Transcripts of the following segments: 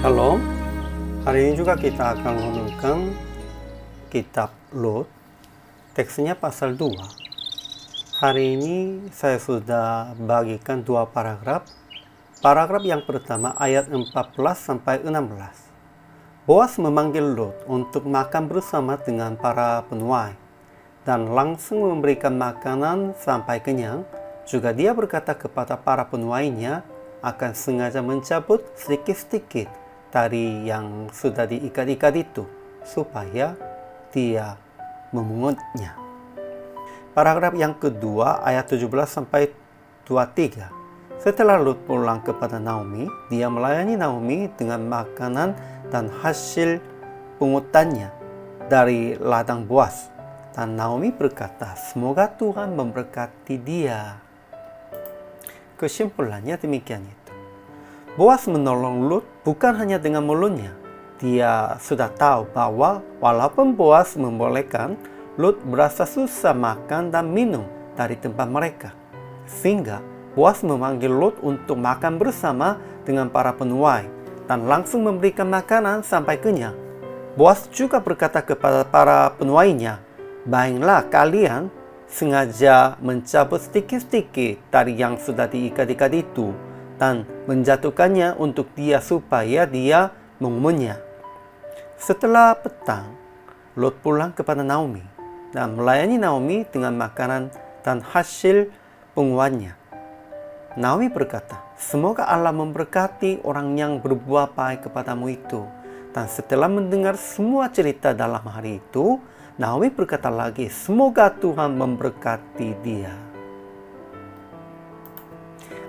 Shalom. Hari ini juga kita akan merenungkan kitab Lot. Teksnya pasal 2. Hari ini saya sudah bagikan dua paragraf. Paragraf yang pertama ayat 14 sampai 16. Boas memanggil Lot untuk makan bersama dengan para penuai dan langsung memberikan makanan sampai kenyang. Juga dia berkata kepada para penuainya akan sengaja mencabut sedikit-sedikit tali yang sudah diikat-ikat itu supaya dia memungutnya. Paragraf yang kedua ayat 17 sampai 23. Setelah Lot pulang kepada Naomi, dia melayani Naomi dengan makanan dan hasil pungutannya dari ladang Boas. Dan Naomi berkata, semoga Tuhan memberkati dia. Kesimpulannya demikian itu. Boas menolong Lot bukan hanya dengan mulutnya. Dia sudah tahu bahwa walaupun Boas membolehkan, Lot berasa susah makan dan minum dari tempat mereka. Sehingga Boas memanggil Lot untuk makan bersama dengan para penuai dan langsung memberikan makanan sampai kenyang. Boas juga berkata kepada para penuainya, baiklah kalian sengaja mencabut sedikit-sedikit tali yang sudah diikat-ikat itu dan menjatuhkannya untuk dia supaya dia mengumumnya. Setelah petang, Lot pulang kepada Naomi dan melayani Naomi dengan makanan dan hasil pungutannya. Naomi berkata, semoga Allah memberkati orang yang berbuat baik kepadamu itu. Dan setelah mendengar semua cerita dalam hari itu, Naomi berkata lagi, semoga Tuhan memberkati dia.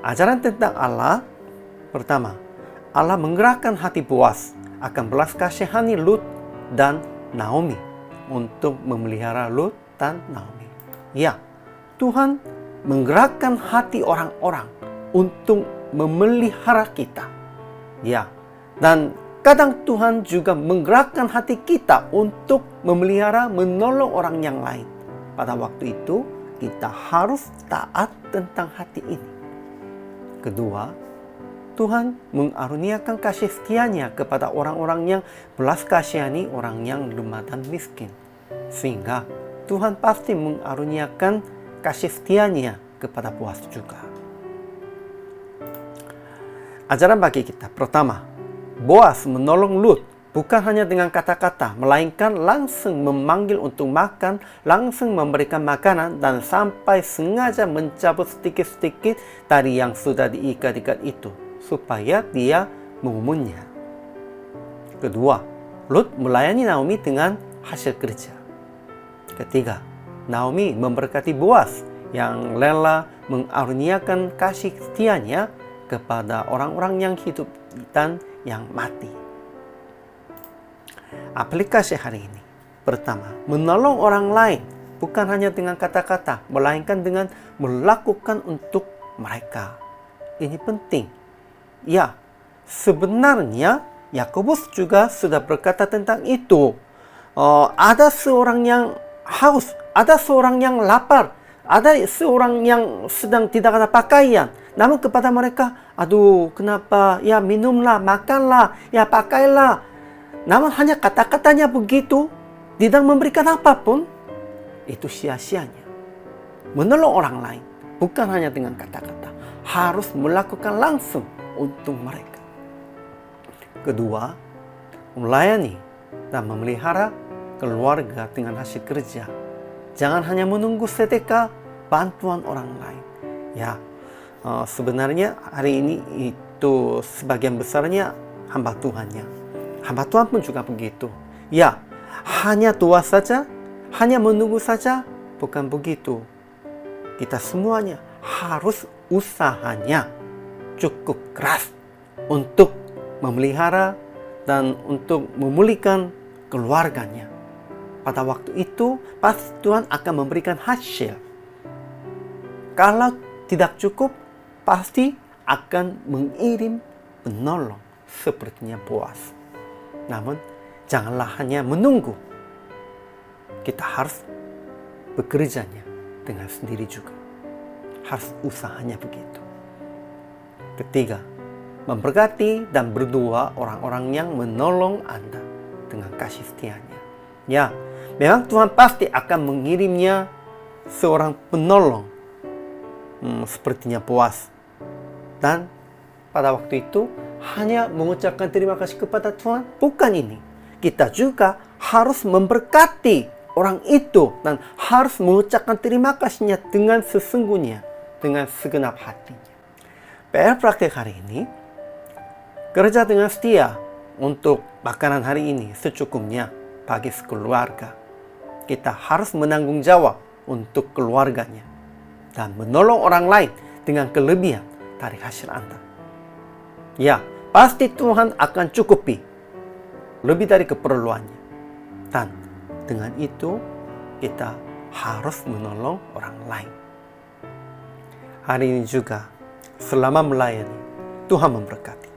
Ajaran tentang Allah. Pertama, Allah menggerakkan hati Boas akan belas kasihani Lot dan Naomi untuk memelihara Lot dan Naomi. Ya, Tuhan menggerakkan hati orang-orang untuk memelihara kita. Ya, dan kadang Tuhan juga menggerakkan hati kita untuk memelihara, menolong orang yang lain. Pada waktu itu, kita harus taat tentang hati ini. Kedua, Tuhan mengaruniakan kasih setianya kepada orang-orang yang belas kasihani orang yang lemah dan miskin. Sehingga Tuhan pasti mengaruniakan kasih setianya kepada Boas juga. Ajaran bagi kita. Pertama, Boas menolong Lot bukan hanya dengan kata-kata, melainkan langsung memanggil untuk makan, langsung memberikan makanan, dan sampai sengaja mencabut sedikit-sedikit tali yang sudah diikat-ikat itu, supaya dia mengumunnya. Kedua, Lot melayani Naomi dengan hasil kerja. Ketiga, Naomi memberkati Boas yang rela mengaruniakan kasih setianya kepada orang-orang yang hidup dan yang mati. Aplikasi hari ini. Pertama, menolong orang lain bukan hanya dengan kata-kata, melainkan dengan melakukan untuk mereka. Ini penting. Ya, sebenarnya Yakobus juga sudah berkata tentang itu. Ada seorang yang haus, ada seorang yang lapar, ada seorang yang sedang tidak ada pakaian. Namun kepada mereka, aduh kenapa, ya minumlah, makanlah, ya pakailah. Namun hanya kata-katanya begitu, tidak memberikan apapun, itu sia-sianya. Menolong orang lain, bukan hanya dengan kata-kata, harus melakukan langsung untuk mereka. Kedua, melayani dan memelihara keluarga dengan hasil kerja. Jangan hanya menunggu sedekah bantuan orang lain. Ya, sebenarnya hari ini itu sebagian besarnya hamba Tuhannya. Hamba Tuhan pun juga begitu. Ya, hanya tua saja, hanya menunggu saja, bukan begitu. Kita semuanya harus usahanya cukup keras untuk memelihara dan untuk memulihkan keluarganya. Pada waktu itu, pasti Tuhan akan memberikan hasil. Kalau tidak cukup, pasti akan mengirim penolong sepertinya Boas. Namun, janganlah hanya menunggu. Kita harus bekerjanya dengan sendiri juga. Harus usahanya begitu. Ketiga, memberkati dan berdoa orang-orang yang menolong Anda dengan kasih setianya. Ya, memang Tuhan pasti akan mengirimnya seorang penolong, sepertinya Boas. Dan pada waktu itu hanya mengucapkan terima kasih kepada Tuhan, bukan ini. Kita juga harus memberkati orang itu dan harus mengucapkan terima kasihnya dengan sesungguhnya, dengan segenap hatinya. PR praktek hari ini, kerja dengan setia untuk makanan hari ini secukupnya bagi sekeluarga. Kita harus menanggung jawab untuk keluarganya dan menolong orang lain dengan kelebihan dari hasil Anda. Ya, pasti Tuhan akan cukupi lebih dari keperluannya. Dan dengan itu kita harus menolong orang lain. Hari ini juga selama melayani, Tuhan memberkati.